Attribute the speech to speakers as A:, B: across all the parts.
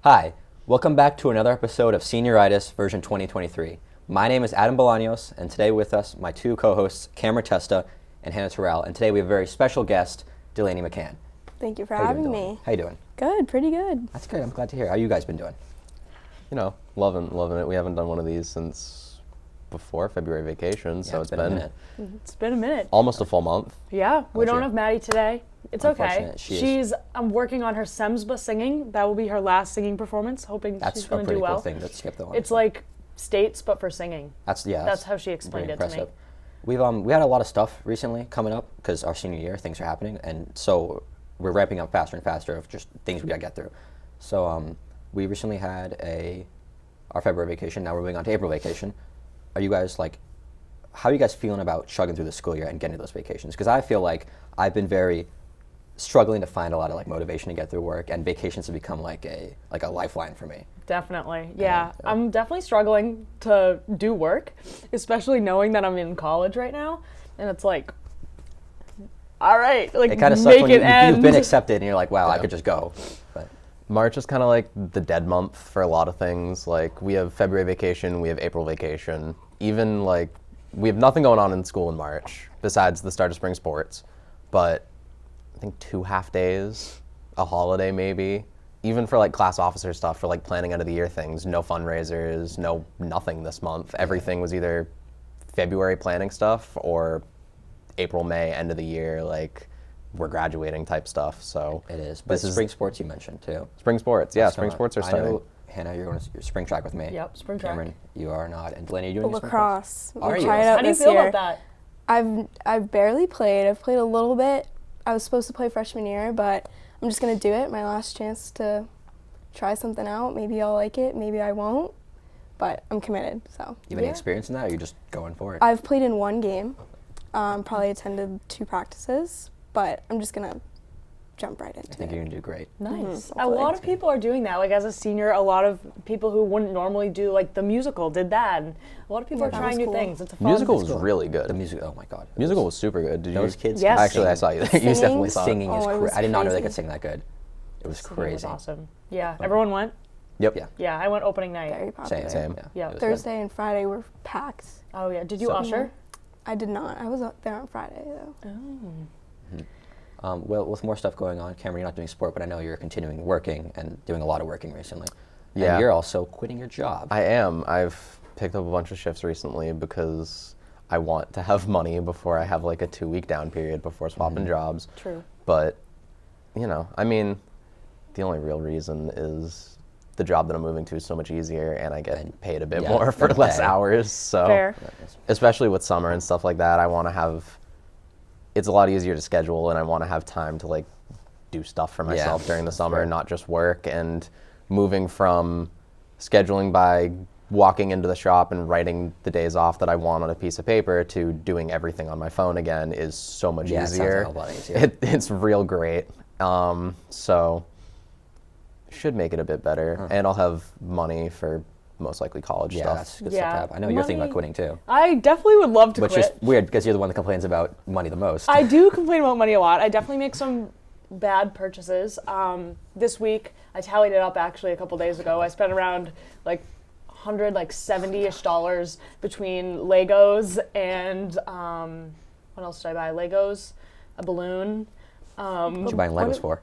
A: Hi, welcome back to another episode of Senioritis version 2023. My name is Adam Bolaños, and today with us, my two co-hosts, Cameron Testa and Hannah Terrell, and today we have a very special guest, Delaney McCann.
B: Thank you for having me.
A: How you doing?
B: Good, pretty good.
A: That's good, I'm glad to hear. How you guys been doing?
C: You know, loving it. We haven't done one of these since before February vacation, so it's been
A: a minute.
D: It's been a minute.
C: Almost a full month.
D: Yeah, we don't
A: you?
D: have Maddie today. It's okay.
A: I'm
D: working on her SEMSBA singing. That will be her last singing performance, hoping she's going to do well.
A: That's a pretty cool thing to skip though.
D: It's like States, but for singing.
A: That's
D: how she explained it to me.
A: We had a lot of stuff recently coming up because our senior year, things are happening, and so we're ramping up faster and faster of just things we gotta get through. So we recently had our February vacation. Now we're moving on to April vacation. Are you guys how are you guys feeling about chugging through the school year and getting to those vacations? Because I feel like I've been very struggling to find a lot of motivation to get through work, and vacations have become like a lifeline for me.
D: Definitely, yeah. I'm definitely struggling to do work, especially knowing that I'm in college right now, and it's like, all right,
A: it kind of sucks when you've been accepted and you're like, wow, I could just go. But
C: March is kind of like the dead month for a lot of things. Like we have February vacation, we have April vacation. Even we have nothing going on in school in March besides the start of spring sports, but I think 2 half days, a holiday maybe. Even for class officer stuff, for planning out of the year things, no fundraisers, nothing this month. Everything was either February planning stuff or April, May, end of the year, we're graduating type stuff. So
A: it is. But spring sports you mentioned too.
C: Spring sports, yeah, spring sports are starting.
A: I know, Hannah, you're going to your spring track with me.
D: Yep, spring track.
A: Cameron, you are not. And Delaney, are you doing
B: lacrosse?
A: Are you?
D: How do you feel about that?
B: I've barely played. I've played a little bit. I was supposed to play freshman year, but I'm just going to do it. My last chance to try something out. Maybe I'll like it, maybe I won't, but I'm committed, so.
A: You have any experience in that, or are you just going for it?
B: I've played in one game, probably attended 2 practices, but I'm just going to jump right into it.
A: I think you're going to do great.
D: Nice. A lot of people are doing that. As a senior, a lot of people who wouldn't normally do the musical did that. And a lot of people are trying new things. It's a fun
C: musical was really good.
A: The music, oh my God.
C: Musical was super good. Did
A: those kids?
D: Yes.
C: Actually, I saw you. You definitely saw
A: singing
C: it.
A: is crazy. I did not know they could sing that good. It was crazy.
D: It was awesome. Yeah. Everyone went?
C: Yep.
D: Yeah, I went opening night.
B: Very popular.
C: Same.
D: Yeah.
B: Thursday and Friday were packed.
D: Oh yeah. Did you usher?
B: I did not. I was up there on Friday though.
D: Oh.
A: Well, with more stuff going on, Cameron, you're not doing sport, but I know you're continuing working and doing a lot of working recently.
C: Yeah.
A: And you're also quitting your job.
C: I am. I've picked up a bunch of shifts recently because I want to have money before I have a 2-week down period before swapping jobs.
D: True.
C: But, the only real reason is the job that I'm moving to is so much easier and I get paid a bit more for less hours. So,
D: fair.
C: Especially with summer and stuff like that, I want to have, it's a lot easier to schedule and I want to have time to do stuff for myself during the summer and not just work. And moving from scheduling by walking into the shop and writing the days off that I want on a piece of paper to doing everything on my phone again is so much easier.
A: It sounds a lot easier.
C: It's real great. So should make it a bit better, and I'll have money for most likely college stuff.
A: That's good stuff to have. I know you're thinking about quitting too.
D: I definitely would love to quit.
A: Which is weird because you're the one that complains about money the most.
D: I do complain about money a lot. I definitely make some bad purchases. This week, I tallied it up actually a couple days ago. I spent around $170-ish between Legos and what else did I buy? Legos, a balloon.
A: What you buying Legos for?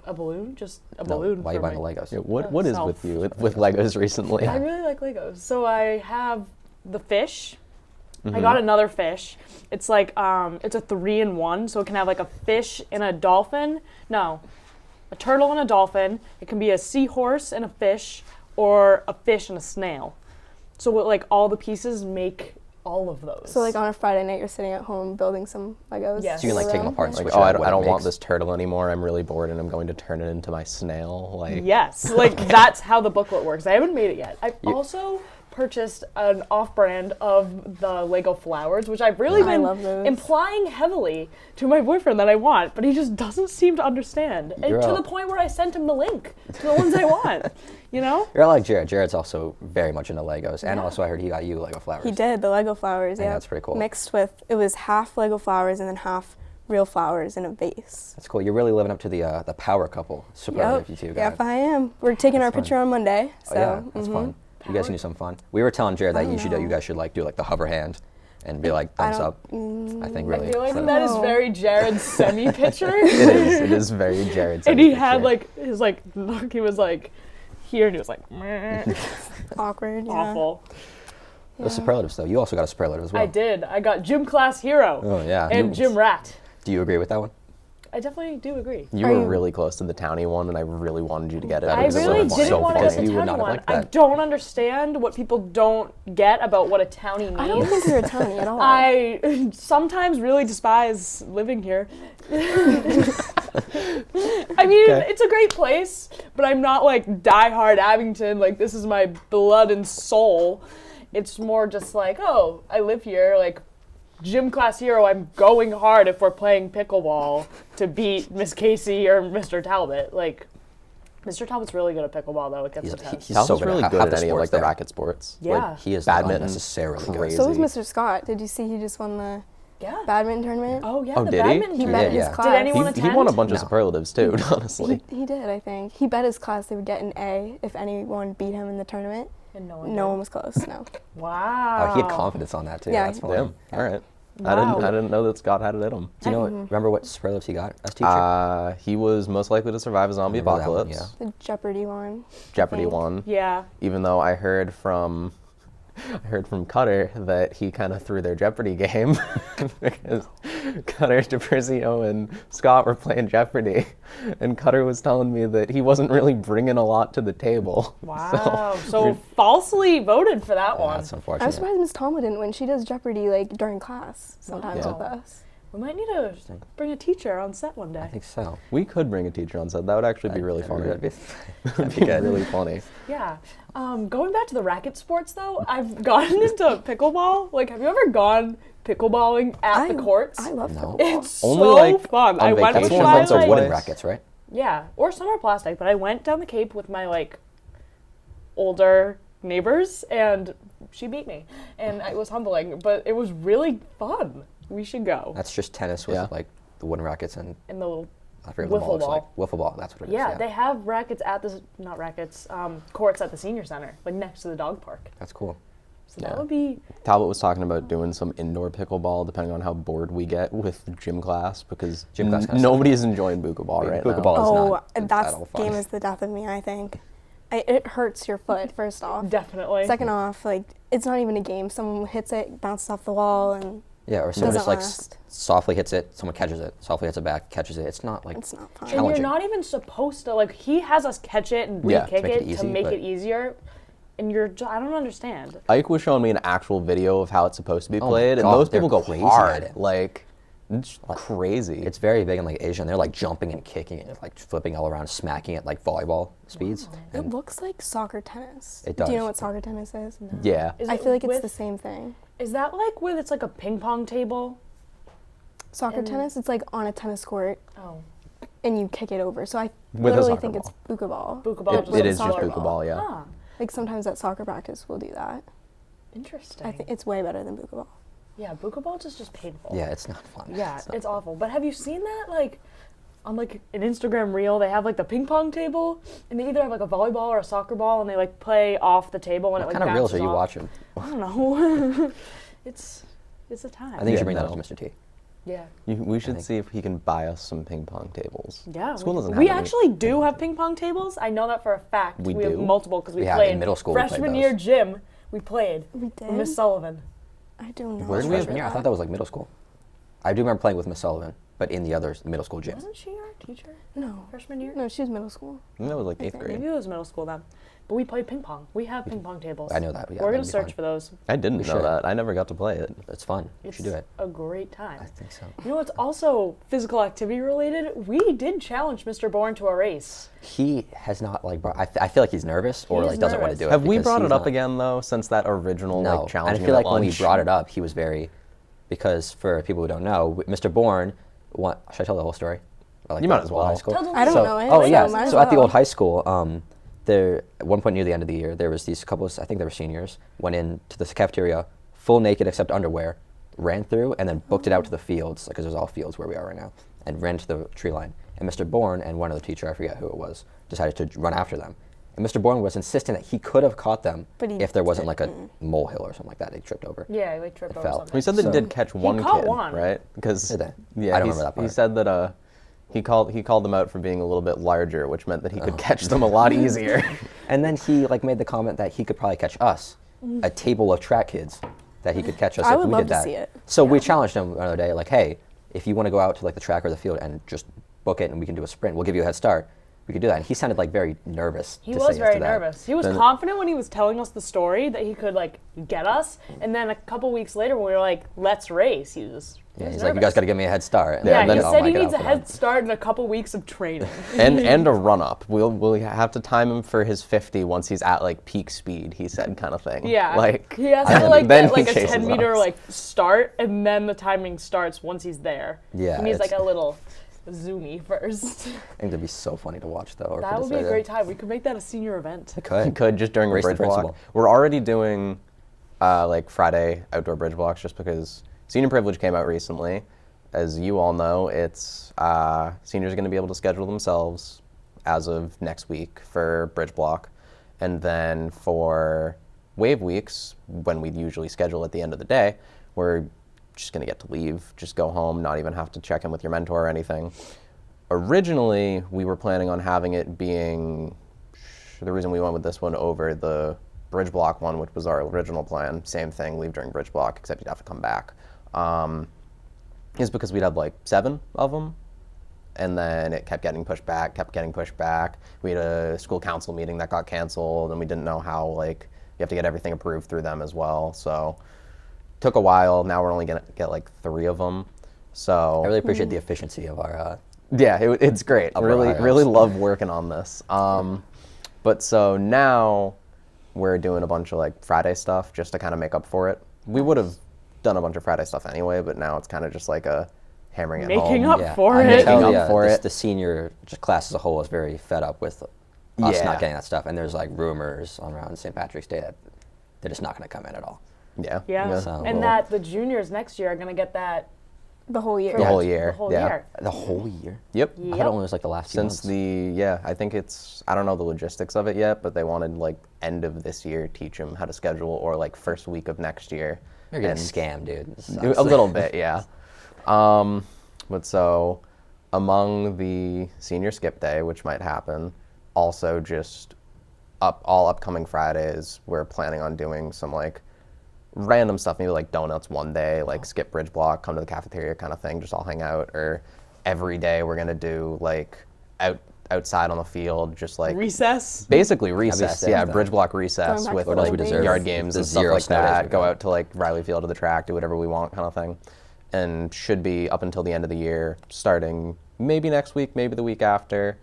D: A balloon? Just a balloon.
A: Why are you buying the Legos?
C: Yeah, what is with you with Legos recently?
D: I really like Legos. So I have the fish. I got another fish. It's it's a 3-in-1, so it can have a fish and a dolphin. No, a turtle and a dolphin. It can be a seahorse and a fish, or a fish and a snail. So all the pieces make all of those.
B: So on a Friday night, you're sitting at home building some Legos.
D: Yes.
A: So you can take them apart and switch
C: I don't want this turtle anymore. I'm really bored and I'm going to turn it into my snail.
D: Yes, that's how the booklet works. I haven't made it yet. I also purchased an off-brand of the Lego flowers, which I've really
B: I
D: been
B: love those.
D: implying heavily to my boyfriend that I want, but he just doesn't seem to understand. And
A: You're
D: to
A: a-
D: the point where I sent him the link to the ones I want. You know?
A: You're like Jared. Jared's also very much into Legos, and
D: Yeah.
A: also I heard he got you Lego flowers.
B: He did the Lego flowers.
A: Yeah,
B: Yeah,
A: that's pretty cool.
B: Mixed with it was half Lego flowers and then half real flowers in a vase.
A: That's cool. You're really living up to the power couple. Superlative, you two guys.
B: Yep, I am. We're taking our
A: fun.
B: picture on Monday. So
A: Oh, yeah, that's fun. You guys can do some fun. We were telling Jared that
B: I don't know.
A: you guys should like do like the hover hand, and be like
B: I
A: thumbs
B: don't-
A: up. I think
D: I
A: really.
D: feel like
A: so-
D: that is
B: No.
D: very Jared's semi-picture.
C: It is very Jared's.
D: And he had like his like look, he was like here and he was like meh,
B: Awkward. Yeah.
D: awful.
A: The superlatives though. You also got a superlative as well.
D: I did. I got gym class hero
A: Oh yeah.
D: and gym rat.
A: Do you agree with that one?
D: I definitely do agree.
C: You
B: Are
C: were
B: you-
C: really close to the townie one, and I really wanted you to get it.
A: That
D: I
A: is
C: because it
D: really
C: would've been
D: didn't
C: so
D: want to
C: funny.
D: get the
A: You would not
D: townie
A: have
D: one.
A: liked
D: I
A: that.
D: don't understand what people don't get about what a townie means.
B: I don't think you're a townie at all.
D: I sometimes really despise living here. I mean,
A: Okay.
D: it's a great place, but I'm not like diehard Abington. Like this is my blood and soul. It's more just like, oh, I live here. Like gym class hero, I'm going hard if we're playing pickleball to beat Miss Casey or Mr. Talbot. Like Mr. Talbot's really good at pickleball, though. It gets
A: He's,
D: intense.
A: he's
C: Talbot's
A: so good
C: really
A: at
C: good
A: half
C: at
A: the
C: any of
A: sports
C: like the
A: there.
C: racket sports.
D: Yeah.
C: Like,
A: He is
C: badminton,
A: unnecessarily good.
C: crazy.
B: So was Mr. Scott. Did you see he just won the
D: Yeah.
B: badminton tournament?
D: Oh yeah,
C: Oh,
D: the
C: did he?
D: badminton.
B: He
A: Yeah,
B: bet his
A: yeah.
B: class.
D: Did anyone
C: he
D: attend?
C: won a bunch of
A: No.
C: superlatives too, honestly.
B: He did, I think. He bet his class they would get an A if anyone beat him in the tournament.
D: And no one.
B: No
D: did.
B: one was close. No.
D: Wow.
A: Oh, he had confidence on that too.
B: Yeah,
A: That's
B: he-
A: funny.
C: Damn. All right.
D: Wow.
C: I didn't know that Scott had it in him.
A: Do you know? Remember what superlatives he got as teacher?
C: He was most likely to survive a zombie
A: Remember that one,
C: apocalypse.
B: The Jeopardy one.
C: Jeopardy
B: think.
C: won.
D: Yeah.
C: Even though I heard from Cutter that he kind of threw their Jeopardy game because Cutter, DePerzio, and Scott were playing Jeopardy, and Cutter was telling me that he wasn't really bringing a lot to the table.
D: Wow. So falsely voted for that
A: Yeah,
D: one.
A: that's
B: I
A: unfortunate.
B: was surprised Miss Toma didn't win. She does Jeopardy like during class sometimes
C: Yeah.
B: with us.
D: We might need to bring a teacher on set one
A: I
D: day.
A: think so.
C: We could bring a teacher on set. That would actually be really funny.
A: That'd be,
C: That'd
A: that'd
C: be
A: be good.
C: really funny.
D: Yeah. Going back to the racket sports though, I've gotten into pickleball. Like, have you ever gone pickleballing at the courts?
B: I love
A: No.
B: pickleball.
D: It's
C: Only,
D: so
C: like,
D: fun.
C: on
D: I went
C: vacation
D: with
A: That's one
C: It's
D: my
A: of those
C: like-
A: wooden
D: like,
A: rackets, right?
D: yeah, or some are plastic. But I went down the Cape with my like older neighbors, and she beat me, and it was humbling. But it was really fun. We should go.
A: That's just tennis with
C: Yeah.
A: like the wooden rackets and
D: In the little
A: I forget what the ball
D: Wiffle
A: looks like. Wiffle ball. That's what it is.
D: yeah, they have rackets at the not rackets, courts at the senior center, like next to the dog park.
A: That's cool.
D: So
C: Yeah.
D: that would be
C: Talbot was talking about doing some indoor pickleball, depending on how bored we get with gym class, because
A: Gym class kinda
C: nobody is enjoying buka ball right
A: Buka
C: now.
A: ball is
B: Oh,
A: not at
B: that
A: all fun.
B: game is the death of me, I think. It hurts your foot, first off.
D: definitely.
B: Second off, like, it's not even a game. Someone hits it, bounces off the wall, and
A: Yeah, or someone just
B: Doesn't
A: like
B: last.
A: softly hits it, someone catches it, softly hits it back, catches it. It's not like
B: it's not fun.
D: And you're
A: challenging.
D: not even supposed to, like, he has us catch it and
C: Yeah,
D: re-kick
A: to make it
D: it
A: easy,
D: to make
A: but-
D: it easier. And you're, I don't understand.
C: Ike was showing me an actual video of how it's supposed to be
A: Oh my
C: played, and
A: God,
C: those people
A: they're
C: go
A: crazy
C: hard.
A: at it.
C: Like, it's crazy.
A: It's very big in like Asia, and they're like jumping and kicking and like flipping all around, smacking at like volleyball speeds.
B: It
A: And
B: looks like soccer tennis.
A: It
B: Do you know
A: does.
B: what soccer tennis is?
C: yeah.
D: Is
B: I
D: it
B: feel like it's
D: with-
B: the same thing.
D: Is that like with it's like a ping pong table?
B: Soccer
D: And-
B: tennis, it's like on a tennis court,
D: Oh,
B: and you kick it over. So I
C: With a
B: literally
C: soccer
B: think
C: ball.
B: it's buka ball.
D: buka ball.
C: It,
D: just
C: it
D: a
C: is just
D: soccer
C: buka ball, yeah.
D: Ah,
B: Like sometimes at soccer practice we'll do that.
D: interesting.
B: I think it's way better than buka ball.
D: Yeah, buka ball is just painful.
A: yeah, it's not fun.
D: Yeah,
A: not
D: it's awful. But have you seen that, like, on, like, an Instagram reel, they have, like, the ping pong table, and they either have, like, a volleyball or a soccer ball, and they, like, play off the table, and
A: What
D: it, like,
A: kind of reels are
D: bounces
A: you
D: off.
A: watching?
D: I don't know. it's a time.
A: I think you
C: Yeah,
A: should bring that
C: no.
A: up to Mr. T.
D: Yeah.
C: We should
A: think-
C: see if he can buy us some ping pong tables.
D: Yeah.
C: School doesn't have
D: we
C: any.
D: actually do have ping pong tables. I know that for a fact.
C: We
D: have
C: do?
D: multiple because we
A: Yeah,
D: played
A: in middle school we played
D: freshman
A: those.
D: year gym. We played
B: We
D: with
B: did.
D: Miss Sullivan.
B: I don't know.
C: Where do we have
A: Freshman year? I thought that was like middle school. I do remember playing with Miss Sullivan, but in the other middle school gym.
D: Wasn't she our teacher
B: No.
D: freshman year?
B: No, she was middle school.
C: I think that was like 8th grade.
D: Maybe it was middle school then. But we played ping pong. We have ping pong tables.
A: I know that. Yeah,
D: We're
A: that'd
D: gonna
A: be
D: search
A: fun.
D: for those.
C: I didn't
A: We
C: know
A: should.
C: that. I never got to play it.
A: It's fun. You
D: It's
A: should do it.
D: a great time.
A: I think so.
D: You know what's also physical activity related? We did challenge Mr. Bourne to a race.
A: He has not like. I feel like he's nervous or
D: He is
A: like doesn't want to
D: nervous.
A: do it.
C: Have we
A: because
C: brought
A: he's
C: it up
A: not-
C: again though since that original
A: No,
C: like challenge?
A: and I feel like when we brought it up, he was very, because for people who don't know, Mr. Bourne. Should I tell the whole story? Or, like,
C: You might
A: the
C: as
A: old
C: well.
A: high school?
D: Tell the
B: I don't
A: So-
B: know it.
A: Oh
B: so
A: yeah.
B: might as
A: So at the
B: well.
A: old high school, there at one point near the end of the year, there was these couples. I think they were seniors. Went into the cafeteria, full naked except underwear, ran through, and then booked it out to the fields because there's all fields where we are right now, and ran to the tree line. And Mr. Bourne and one other teacher, I forget who it was, decided to run after them. And Mr. Bourne was insisting that he could have caught them
B: But he
A: if there wasn't like a
B: didn't.
A: molehill or something like that they tripped over.
D: Yeah, like tripped over
A: fell.
D: something.
C: We said that
A: So-
C: he did catch one
D: caught
C: kid,
D: one.
C: right? Because
A: Did they?
C: yeah,
A: I don't
C: he's-
A: remember that
C: He
A: part.
C: said that he called them out for being a little bit larger, which meant that he could catch them a lot easier.
A: And then he like made the comment that he could probably catch us, a table of track kids, that he could catch us
B: I
A: if
B: would
A: we
B: love
A: did
B: to
A: that.
B: see it.
A: So we challenged him another day, like, hey, if you want to go out to like the track or the field and just book it and we can do a sprint, we'll give you a head start. We could do that. And he sounded like very nervous.
D: He
A: to
D: was
A: say yes
D: very
A: to that.
D: nervous. He was
C: Then-
D: confident when he was telling us the story that he could like get us, and then a couple weeks later when we were like, "Let's race," he was.
A: Yeah,
D: he
A: he's
D: was
A: like, you
D: nervous.
A: guys got to give me a head start. And
C: Yeah,
D: Yeah,
A: then,
D: he
C: then-
A: oh
D: said
A: my
D: he
A: God,
D: needs a
A: I'll put
D: head
A: on.
D: start and a couple weeks of training.
C: and a run up. We'll have to time him for his 50 once he's at like peak speed. He said, kind of thing.
D: Yeah,
C: Like
D: he has to like
C: then
D: get like
C: he
D: a
C: chases
D: 10-meter
C: us.
D: like start, and then the timing starts once he's there.
A: Yeah,
D: he needs like
A: it's-
D: a little zoomy first.
A: I think that'd be so funny to watch though. Or
D: That
A: for
D: would
A: this
D: be a
A: to-
D: great time. We could make that a senior event.
A: I could.
C: He could just during a
A: Race the
C: bridge block.
A: principal.
C: We're already doing like Friday outdoor bridge blocks just because senior privilege came out recently. As you all know, it's seniors are going to be able to schedule themselves as of next week for bridge block, and then for wave weeks, when we usually schedule at the end of the day, we're just going to get to leave, just go home, not even have to check in with your mentor or anything. Originally, we were planning on having it being, the reason we went with this one over the bridge block one, which was our original plan, same thing, leave during bridge block, except you'd have to come back, is because we'd have like 7 of them, and then it kept getting pushed back. We had a school council meeting that got canceled, and we didn't know how, like, you have to get everything approved through them as well, so took a while. Now we're only gonna get like 3 of them, so
A: I really appreciate the efficiency of our.
C: yeah, it's great.
A: Upper
C: Really,
A: high
C: really
A: ups.
C: love working on this. But so now we're doing a bunch of like Friday stuff just to kind of make up for it. We would have done a bunch of Friday stuff anyway, but now it's kind of just like a hammering it
D: Making
C: home.
D: up for
A: I can
D: it.
A: tell
C: Making up for it.
A: The senior just class as a whole is very fed up with us
C: Yeah.
A: not getting that stuff, and there's like rumors around St. Patrick's Day that they're just not going to come in at all.
C: Yeah.
D: Yeah,
A: So-
D: and that the juniors next year are gonna get that
B: The whole year.
C: The whole year.
D: the whole
C: yeah.
D: year.
A: The whole year.
C: Yep.
A: I
D: Yep.
A: thought it only was like the last few
C: Since
A: months.
C: I think it's, I don't know the logistics of it yet, but they wanted like end of this year teach them how to schedule, or like first week of next year.
A: You're getting
C: And-
A: scammed, dude. This
C: A
A: sucks.
C: little bit, yeah. But so, among the senior skip day, which might happen, also just all upcoming Fridays, we're planning on doing some like random stuff, maybe like donuts one day, like skip bridge block, come to the cafeteria kind of thing, just all hang out. Or every day we're gonna do like outside on the field, just like
D: Recess.
C: basically recess,
A: sick
C: yeah,
A: with
C: bridge
A: that.
C: block recess
B: Going back
C: with
B: to
C: like
B: old days.
C: yard games
A: The
C: and stuff
A: zero
C: like
A: snow days
C: that.
A: we've
C: Go
A: got.
C: out to like Riley Field to the track, do whatever we want, kind of thing, and should be up until the end of the year, starting maybe next week, maybe the week after.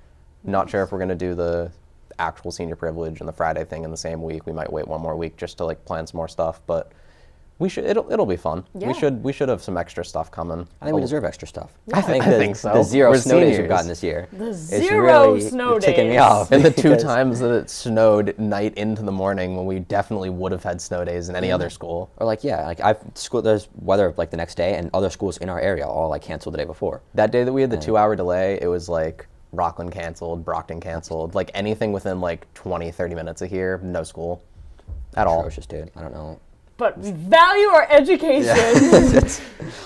C: Not sure if we're gonna do the actual senior privilege and the Friday thing in the same week. We might wait one more week just to like plan some more stuff, but we should. It'll be fun.
D: Yeah.
C: We should have some extra stuff coming.
A: I think we deserve extra stuff.
C: I think so.
A: The 0
C: We're
A: snow days
C: seniors.
A: we've gotten this year.
D: The
A: is
D: 0
A: really
D: snow
A: ticking me
D: days.
A: off.
C: And the 2
A: because-
C: times that it snowed night into the morning when we definitely would have had snow days in any other school.
A: Or like there's weather like the next day, and other schools in our area all like canceled the day before.
C: That day that we had the 2-hour delay, it was like Rockland canceled, Brockton canceled, like anything within like 20, 30 minutes of here, no school at all.
A: Atrocious, dude. I don't know.
D: But we value our education.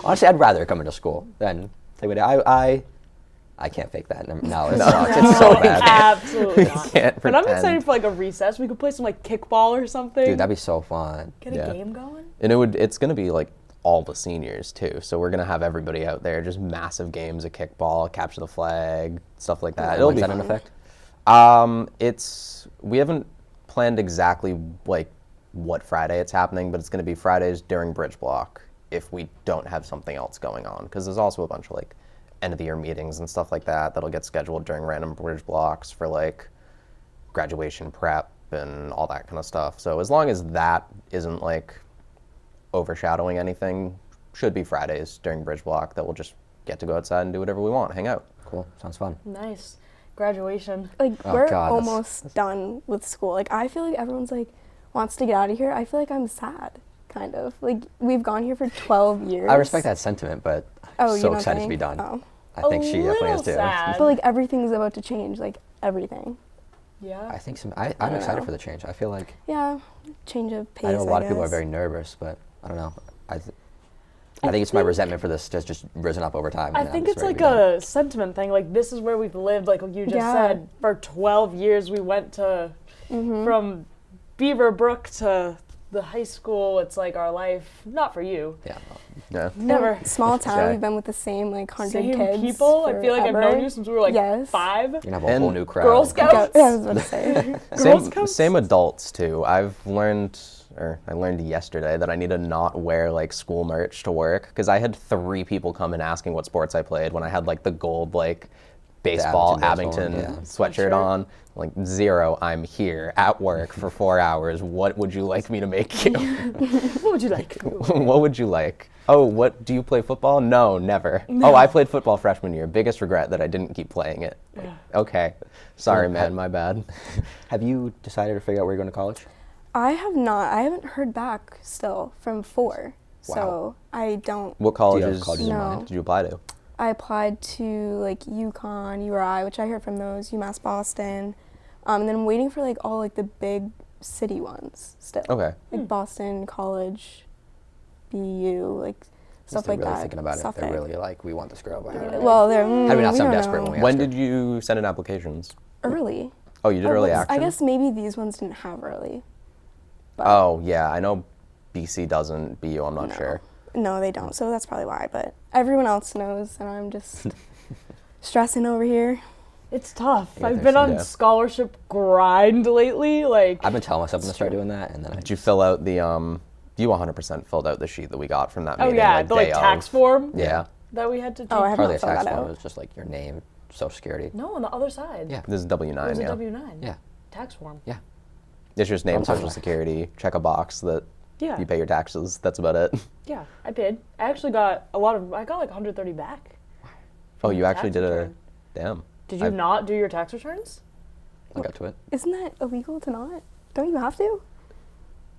A: Honestly, I'd rather come into school than take a day. I can't fake that. No, it sucks. It's so bad.
D: Absolutely not.
C: Can't
D: But I'm
C: pretend.
D: excited for like a recess. We could play some like kickball or something.
A: Dude, that'd be so fun.
D: Get
C: Yeah.
D: a game going.
C: And it's going to be like all the seniors too. So we're gonna have everybody out there, just massive games of kickball, capture the flag, stuff like that. It'll
A: When's
C: be
A: that in
C: fun.
A: effect?
C: We haven't planned exactly like what Friday it's happening, but it's gonna be Fridays during Bridge Block if we don't have something else going on. Because there's also a bunch of like end of the year meetings and stuff like that that'll get scheduled during random Bridge Blocks for like graduation prep and all that kind of stuff. So as long as that isn't like overshadowing anything, should be Fridays during Bridge Block that we'll just get to go outside and do whatever we want, hang out.
A: Cool. Sounds fun.
D: Nice. Graduation.
B: Like
A: Oh,
B: we're
A: God, that's-
B: almost done with school. Like I feel like everyone's like wants to get out of here. I feel like I'm sad, kind of. Like we've gone here for 12 years.
A: I respect that sentiment, but
B: Oh,
A: I'm
B: you
A: so
B: don't
A: excited to be
B: think?
A: done.
B: Oh.
A: I think she definitely is too.
D: Sad.
B: But like everything's about to change, like everything.
D: Yeah.
A: I think I'm
B: don't
A: excited
B: know.
A: for the change. I feel like
B: Yeah, change of pace.
A: I know a lot of people are
B: guess.
A: very nervous, but I don't know. I think it's my resentment for this has just risen up over time.
D: I
A: and I'm
D: think
A: just
D: it's
A: ready
D: like
A: to be done.
D: a sentiment thing. Like this is where we've lived. Like you just
B: Yeah.
D: said, for 12 years we went to from Beaver Brook to the high school. It's like our life. Not for you.
A: Yeah.
C: Yeah.
D: Never.
B: Small town.
A: Okay.
B: We've been with the same like 100
D: Same
B: kids.
D: people. I feel like I've
B: forever.
D: known you since we were like
B: Yes.
D: 5.
A: You're gonna have a whole
C: And
A: new crowd.
D: Girl
B: Go-
D: Scouts.
B: yeah, I was about to say.
D: Girl
C: Same,
D: Scouts?
C: same adults too. I learned yesterday that I need to not wear like school merch to work because I had 3 people come in asking what sports I played when I had like the gold like baseball
A: Abington
C: Abington
A: baseball, yeah.
C: sweatshirt
D: Sweatshirt.
C: on. Like 0, I'm here at work for 4 hours. What would you like me to make you?
D: What would you like?
C: What would you like? Oh, what do you play football? No, never. Oh, I played football freshman year. Biggest regret that I didn't keep playing it.
D: Yeah.
C: Okay, sorry,
A: So,
C: man, my bad.
A: Have you decided to figure out where you're going to college?
B: I have not. I haven't heard back still from 4.
A: Wow.
B: So I don't.
C: What
A: have
C: colleges
A: colleges
B: in
C: did
B: mind?
C: you apply to?
B: I applied to like UConn, URI, which I heard from those, UMass Boston, and then I'm waiting for like all like the big city ones still.
C: Okay.
B: Like Boston College, BU, like stuff
A: They're
B: like
A: really
B: that.
A: thinking about it.
B: Suffolk.
A: They're really like, we want this girl. But
B: Well, they're.
A: Had we not
B: we
A: so
B: don't
A: desperate
B: know.
A: when we
C: When
A: asked her.
C: did you send in applications?
B: Early.
C: Oh, you did early
B: well,
C: action?
B: I guess maybe these ones didn't have early. But
C: Oh, yeah, I know BC doesn't, BU, I'm not
B: no.
C: sure.
B: No, they don't. So that's probably why. But everyone else knows, and I'm just stressing over here.
D: It's tough.
A: Yeah,
D: I've
A: there's
D: been
A: some-
D: on
C: yeah.
D: scholarship grind lately. Like
A: I've been telling myself I'm going to start doing that, and then I
C: Did you fill out the, you 100% filled out the sheet that we got from that
D: oh
C: meeting?
D: yeah, the like
C: day
D: tax
C: of.
D: form
C: Yeah,
D: that we had to take.
B: Oh, I have
A: hardly a
B: not filled
A: tax
B: that
A: form.
B: out.
A: It was just like your name, social security.
D: No, on the other side.
A: Yeah.
C: this is W9,
D: It was
C: yeah.
D: a W-9.
A: Yeah.
D: Tax form.
A: Yeah.
C: It's just name,
A: I'm talking
C: social
A: about.
C: security, check a box that
D: Yeah.
C: you pay your taxes. That's about it.
D: Yeah, I did. I actually got a lot of. I got like 130 back.
C: Oh, you
D: the
C: actually
D: tax
C: did
D: return.
C: damn.
D: Did you
C: I've-
D: not do your tax returns?
A: I'll get to it.
B: Isn't that illegal to not? Don't you have to?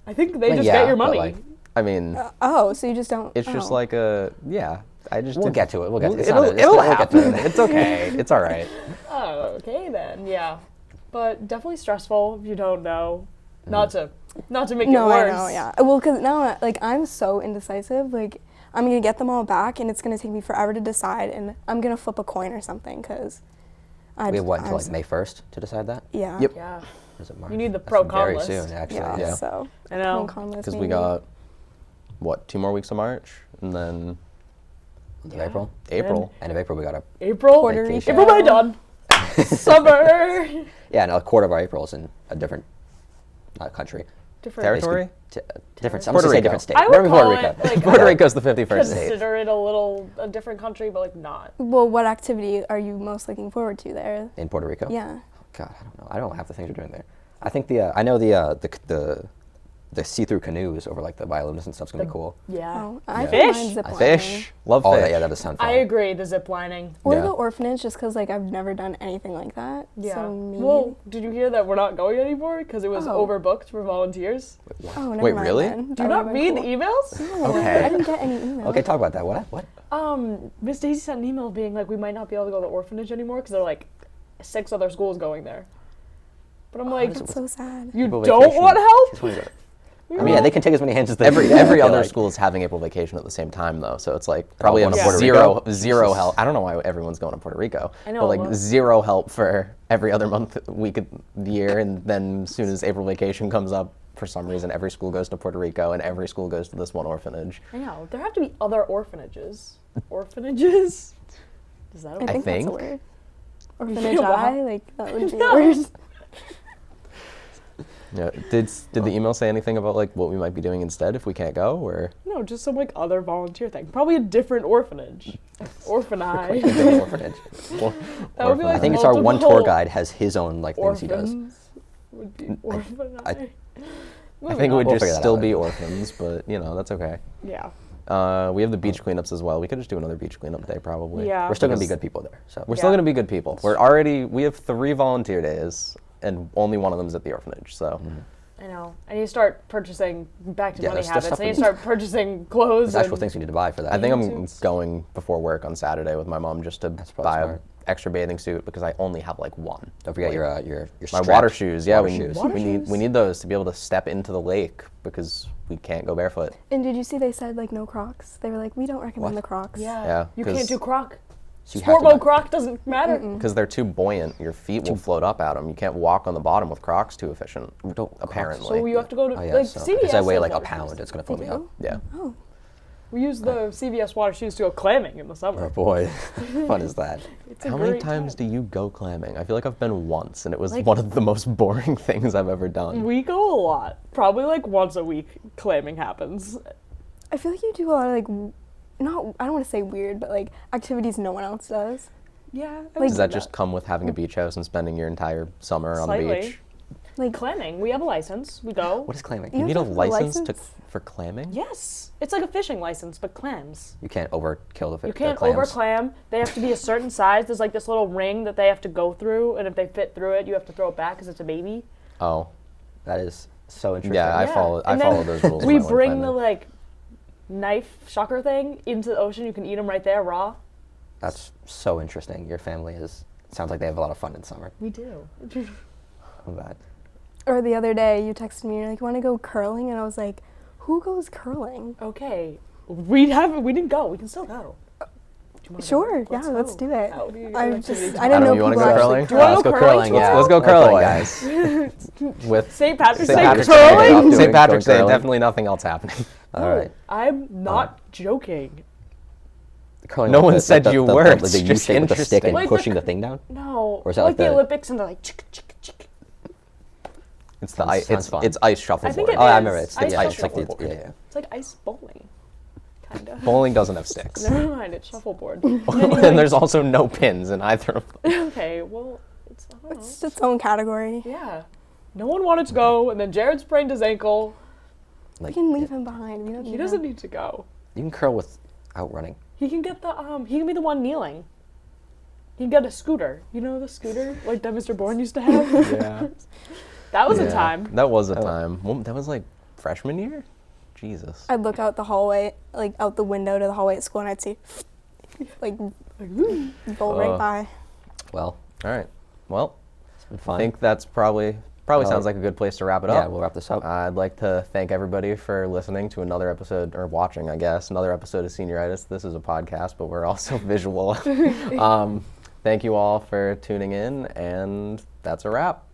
D: I think they
A: Well,
D: just
A: yeah,
D: get your
A: but,
D: money.
A: like,
C: I mean,
B: Oh, so you just don't.
C: it's just
B: oh.
C: like I just
A: We'll
C: did-
A: get to it. We'll get to it. It's
C: It'll,
A: not a- it's
C: it'll
A: not- we'll get to
C: happen.
A: it.
C: It's okay. It's all right.
D: Oh, okay then. Yeah, but definitely stressful if you don't know. Not to make
B: No,
D: it
B: I
D: worse.
B: know, yeah. Well, because now, like, I'm so indecisive. Like, I'm gonna get them all back, and it's gonna take me forever to decide, and I'm gonna flip a coin or something, because
A: We have what, until like May 1st to decide that?
B: Yeah.
C: Yep.
D: Yeah,
A: Or is it March?
D: You need the
A: That's
D: pro con
A: very
D: list.
A: soon, actually.
B: Yeah.
C: Yeah.
B: So.
D: I know.
B: pro and con list
C: Because we
B: maybe.
C: got, what, 2 more weeks of March? And then
A: End of
D: Yeah.
A: April.
C: April.
A: End of April, we got a
D: April.
B: Puerto
A: Vacation.
B: Rico.
D: April, my done. Summer.
A: yeah, and a quarter of our April is in a different country.
D: Different.
C: Territory?
A: Different. I'm
C: Puerto
A: gonna say
C: Rico.
A: different state.
D: I would
A: We're in
D: call
A: Puerto
D: it
A: Rico.
D: like
C: Puerto Rico's the 51st state.
D: consider it a different country, but like not.
B: Well, what activity are you most looking forward to there?
A: In Puerto Rico.
B: Yeah.
A: God, I don't know. I don't know half the things we're doing there. I think I know the see-through canoes over like the violins and stuff's gonna be cool.
D: Yeah.
B: Oh, I
C: Yeah.
B: don't
D: Fish?
B: mind zip lining.
C: Fish. Love
A: Oh,
C: fish.
A: yeah, that does sound fun.
D: I agree. The zip lining.
B: Or
A: Yeah.
B: the orphanage, just because like I've never done anything like that.
D: Yeah.
B: So maybe.
D: Well, did you hear that we're not going anymore because it was
B: Oh.
D: overbooked for volunteers?
B: oh, never
C: Wait,
B: mind
C: really?
B: then.
D: Do
B: That
D: you not
B: would've
D: read
B: been
D: the
B: cool.
D: emails?
B: No,
C: Okay.
B: I didn't get any email.
A: Okay, talk about that. What?
D: Miss Daisy sent an email being like, we might not be able to go to the orphanage anymore because there are like 6 other schools going there. But I'm like,
B: That's so sad.
D: you
A: April
D: don't
A: vacation.
D: want help?
A: I mean, yeah, they can take as many hands as they
C: Every
A: need, I
C: every
A: feel
C: other
A: like.
C: school is having April vacation at the same time though, so it's like probably
A: going
C: have
A: to Puerto
C: zero
A: Rico?
C: zero
A: Jesus.
C: help. I don't know why everyone's going to Puerto Rico,
D: I know,
C: but like
D: well-
C: zero help for every other week of the year, and then as soon as April vacation comes up, for some reason every school goes to Puerto Rico and every school goes to this one orphanage.
D: I know. There have to be other orphanages. Orphanages? Is that
B: I
D: okay?
B: think that's a
C: think.
B: word. Orphanage
D: Wow.
B: eye, like that would be
D: No.
B: a word.
C: Yeah. Did the email say anything about like what we might be doing instead if we can't go, or?
D: No, just some like other volunteer thing. Probably a different orphanage. Orphanage.
A: Different orphanage.
D: That would be like
A: I think it's our one tour
D: multiple
A: guide has his own like things he does.
D: orphans. Would be orphanage.
C: I
D: Moving
C: think it would
D: on.
A: We'll figure
C: just
A: that
C: still
A: out.
C: be orphans, but you know that's okay.
D: Yeah.
C: We have the beach cleanups as well. We could just do another beach cleanup day probably.
D: Yeah.
A: We're still gonna be
C: Because
A: good people there. So
C: We're still
D: Yeah.
C: gonna be good people. We have 3 volunteer days, and only one of them is at the orphanage. So
D: I know. I need to start purchasing back to
A: Yeah,
D: money
A: there's
D: habits.
A: stuff
D: I need
A: we-
D: to start purchasing clothes.
A: there's actual
D: and-
A: things we need to buy for that.
C: I think I'm
D: Bathing suits.
C: going before work on Saturday with my mom just to
A: probably
C: buy an
A: smart.
C: extra bathing suit because I only have like one.
A: Don't forget
C: Like,
A: your
C: my
A: strapped
C: water shoes. Yeah,
A: water
C: we need,
A: shoes.
D: Water
C: we need
D: shoes?
C: we need those to be able to step into the lake because we can't go barefoot.
B: And did you see they said like no Crocs? They were like, we don't recommend
A: What?
B: the Crocs.
C: Yeah,
D: You
C: 'cause-
D: can't do croc.
A: So you have
D: Sport
A: to
D: mode
A: buy-
D: croc doesn't matter.
C: Because they're too buoyant, your feet will float up at them. You can't walk on the bottom with Crocs too efficient.
A: Don't- Crocs.
C: Apparently.
D: So you have to go to
A: Oh yeah,
D: like
A: so
D: CVS.
A: because I weigh
D: has
A: like a
D: water
A: pound,
D: shoes.
A: it's gonna
B: They
A: float me up.
B: do?
C: yeah.
B: Oh.
D: We use the CVS water shoes to go clamming in the summer.
A: Oh boy, what is that?
D: It's a
C: How many
D: great
C: times
D: time.
C: do you go clamming? I feel like I've been once, and it was
D: Like-
C: one of the most boring things I've ever done.
D: We go a lot. Probably like once a week clamming happens.
B: I feel like you do a lot of like, not, I don't want to say weird, but like activities no one else does.
D: Yeah.
B: Like-
C: Does that just come with having a beach house and spending your entire summer on the
D: Slightly.
C: beach?
B: Like,
D: clamming? We have a license. We go.
A: What is clamming?
B: You
C: You need a
B: have to have a
C: license
B: license?
C: for clamming?
D: Yes. It's like a fishing license, but clams.
A: You can't overkill the fish.
D: You can't over clam. They have to be a certain size. There's like this little ring that they have to go through, and if they fit through it, you have to throw it back because it's a baby.
C: Oh,
A: That is so interesting.
C: yeah, I
D: Yeah.
C: follow. I
D: And then
C: follow those rules.
D: We
C: when I went
D: bring the
C: clamming.
D: like knife shocker thing into the ocean. You can eat them right there raw.
A: That's so interesting. Your family is sounds like they have a lot of fun in summer.
D: We do.
A: Love that.
B: or the other day you texted me, you're like, you want to go curling? And I was like, who goes curling?
D: Okay. We didn't go. We can still go. Do you wanna
B: Sure,
D: go?
B: yeah, let's
D: go.
B: do it.
D: That would be a good
B: I
D: activity
B: just,
D: to
B: I
D: do.
B: didn't
C: Adam,
B: know
C: you wanna
B: people
C: go
B: actually
C: curling?
D: Do you wanna
C: Let's
D: go
C: go
D: curling
C: curling.
D: tomorrow?
C: Let's go
A: Oh,
C: curling,
A: boy.
C: guys. With
D: St. Patrick's
C: St.
D: Day
C: Patrick's
D: curling?
C: Day. St. Patrick's Day.
A: Curling.
C: Definitely nothing else happening.
A: All right.
D: I'm not joking.
A: Curling
C: No
A: like
C: one
A: the-
C: said
A: the-
C: you
A: the-
C: were.
A: The,
C: It's
A: the U
C: just
A: shape with the stick and
D: interesting. Like
A: pushing
D: the-
A: the thing down.
D: No.
A: Or is that
D: like
A: like
D: the
A: the-
D: Olympics and they're like chick, chick, chick.
C: It's the
A: Sounds-
C: ice.
A: sounds fun.
C: It's ice shuffleboard.
D: I think it
A: Oh, I
D: is.
A: remember. It's
D: Ice
A: yeah, it's like
D: shuffleboard.
A: the, yeah.
D: It's like ice bowling. Kind of.
C: Bowling doesn't have sticks.
D: Never mind, it's shuffleboard.
C: And there's also no pins in either of them.
D: Okay, well, it's, I don't know.
B: It's its own category.
D: Yeah. No one wanted to go, and then Jared sprained his ankle.
B: We
A: Like
B: can leave him behind. We don't
D: He
B: need
D: doesn't
B: him.
D: need to go.
A: you can curl without running.
D: He can get the he can be the one kneeling. He can get a scooter. You know the scooter like that Mr. Bourne used to have?
C: Yeah.
D: That was a time.
C: That was a time. Well, that was like freshman year? Jesus.
B: I'd look out the hallway, like out the window to the hallway at school, and I'd see, like, bolt right by.
A: Well,
C: All right. Well,
A: it's been
C: I
A: fun.
C: think that's probably sounds like a good place to wrap it
A: yeah,
C: up.
A: we'll wrap this up.
C: I'd like to thank everybody for listening to another episode, or watching, I guess, another episode of Senioritis. This is a podcast, but we're also visual. Thank you all for tuning in, and that's a wrap.